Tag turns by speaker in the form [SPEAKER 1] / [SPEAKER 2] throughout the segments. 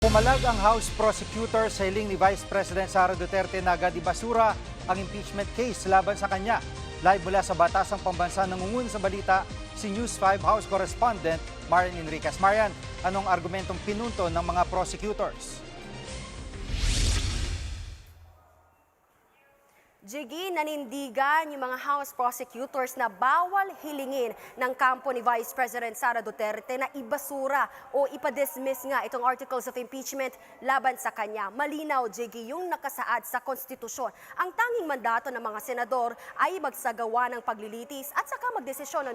[SPEAKER 1] Pumalag ang House Prosecutor sa hiling ni Vice President Sara Duterte na agad ibasura ang impeachment case laban sa kanya. Live mula sa Batasang Pambansa, nangungun sa balita si News 5 House Correspondent Marian Enriquez. Marian, anong argumentong pinunto ng mga prosecutors?
[SPEAKER 2] Jiggy, nanindigan yung mga House prosecutors na bawal hilingin ng kampo ni Vice President Sara Duterte na ibasura o ipadismiss nga itong articles of impeachment laban sa kanya. Malinaw, Jiggy, yung nakasaad sa konstitusyon. Ang tanging mandato ng mga senador ay magsagawa ng paglilitis at saka magdesisyon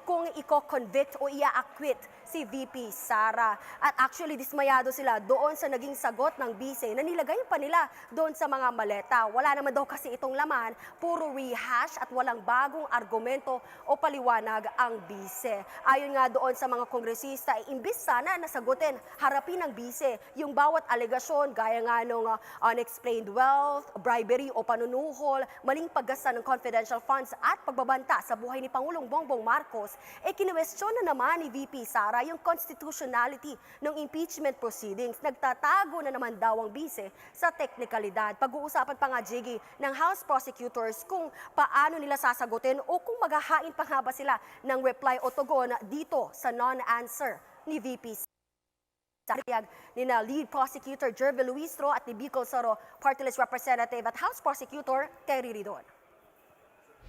[SPEAKER 2] kung i-convict o ia-acquit si VP Sara. At actually, dismayado sila doon sa naging sagot ng bise na nilagay pa nila doon sa mga maleta. Wala naman daw kasi itong laman, puro rehash at walang bagong argumento o paliwanag ang bise. Ayon nga doon sa mga kongresista, imbis sana nasagutin, harapin ng bise yung bawat alegasyon gaya nga nung unexplained wealth, bribery o panunuhol, maling paggasta ng confidential funds at pagbabanta sa buhay ni Pangulong Bongbong Marcos, kinuwestiyon na naman ni VP Sara yung constitutionality ng impeachment proceedings. Nagtatago na naman daw ang bise sa teknikalidad. Pag-uusapan pa nga, Jiggy, ng House prosecutors kung paano nila sasagutin o kung maghahain pa nga ba sila ng reply o tugon dito sa non-answer ni VP Sara. Ni na lead prosecutor Jervil Luistro at ni Bicol Soro Party List Representative at House Prosecutor Terry Ridon.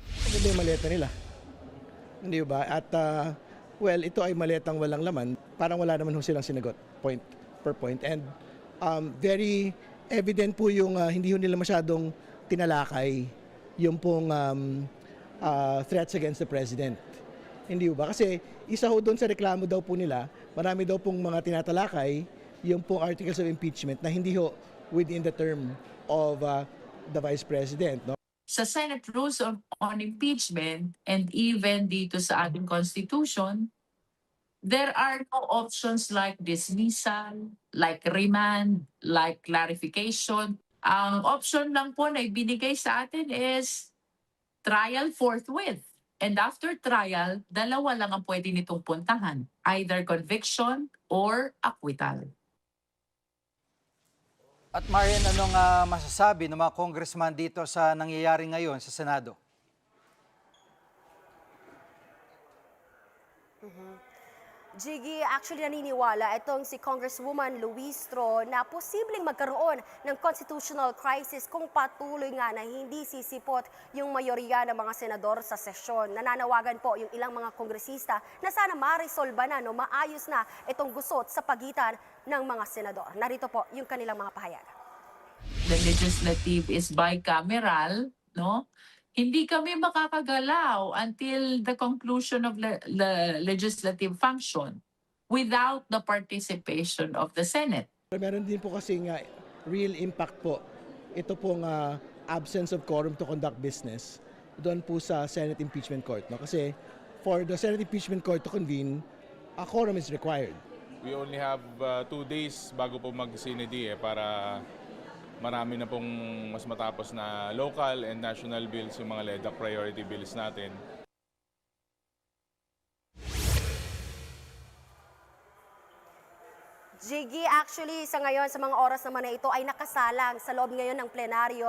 [SPEAKER 3] Maganda yung maleta nila. Hindi ba? At well, ito ay maletang walang laman. Parang wala naman ho silang sinagot, point per point. And very evident po yung hindi ho nila masyadong tinalakay yung pong threats against the President. Hindi ba? Kasi isa ho doon sa reklamo daw po nila, marami daw pong mga tinatalakay yung pong articles of impeachment na hindi ho within the term of the Vice President. No?
[SPEAKER 4] Sa Senate Rules on Impeachment and even dito sa ating Constitution, there are no options like dismissal, like remand, like clarification. Ang option lang po na ibinigay sa atin is trial forthwith. And after trial, dalawa lang ang pwede nitong puntahan, either conviction or acquittal.
[SPEAKER 1] At Marian, anong masasabi ng mga congressman dito sa nangyayari ngayon sa Senado?
[SPEAKER 2] Jiggy, actually naniniwala itong si Congresswoman Luistro na posibleng magkaroon ng constitutional crisis kung patuloy nga na hindi sisipot yung mayorya ng mga senador sa sesyon. Nananawagan po yung ilang mga kongresista na sana ma-resolve na, maayos na itong gusot sa pagitan ng mga senador. Narito po yung kanilang mga pahayag.
[SPEAKER 4] The legislative is bicameral, no? Hindi kami makakagalaw until the conclusion of the legislative function without the participation of the Senate.
[SPEAKER 3] Meron din po kasi nga real impact po ito pong absence of quorum to conduct business doon po sa Senate Impeachment Court. No? Kasi for the Senate Impeachment Court to convene, a quorum is required.
[SPEAKER 5] We only have 2 days bago po mag-sinedi para marami na pong mas matapos na local and national bills, yung mga LEDAC priority bills natin.
[SPEAKER 2] Jiggy, actually sa ngayon, sa mga oras naman na ito ay nakasalang sa loob ngayon ng plenaryo,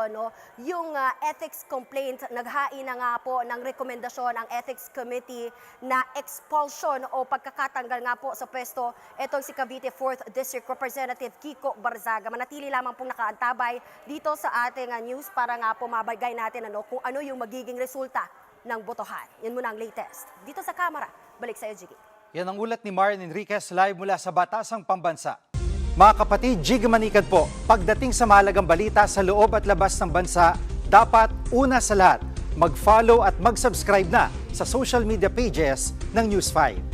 [SPEAKER 2] yung ethics complaint. Naghain na nga po ng rekomendasyon ang Ethics Committee na expulsion o pagkakatanggal nga po sa pwesto itong si Cavite 4th District Representative Kiko Barzaga. Manatili lamang pong nakaantabay dito sa ating news para nga po mabagay natin kung ano yung magiging resulta ng botohan. Yan muna ang latest. Dito sa kamera, balik sa iyo, Jiggy.
[SPEAKER 1] Yan ang ulat ni Marian Enriquez live mula sa Batasang Pambansa. Mga kapatid, Jiggy Manikad po, pagdating sa mahalagang balita sa loob at labas ng bansa, dapat una sa lahat, mag-follow at mag-subscribe na sa social media pages ng News 5.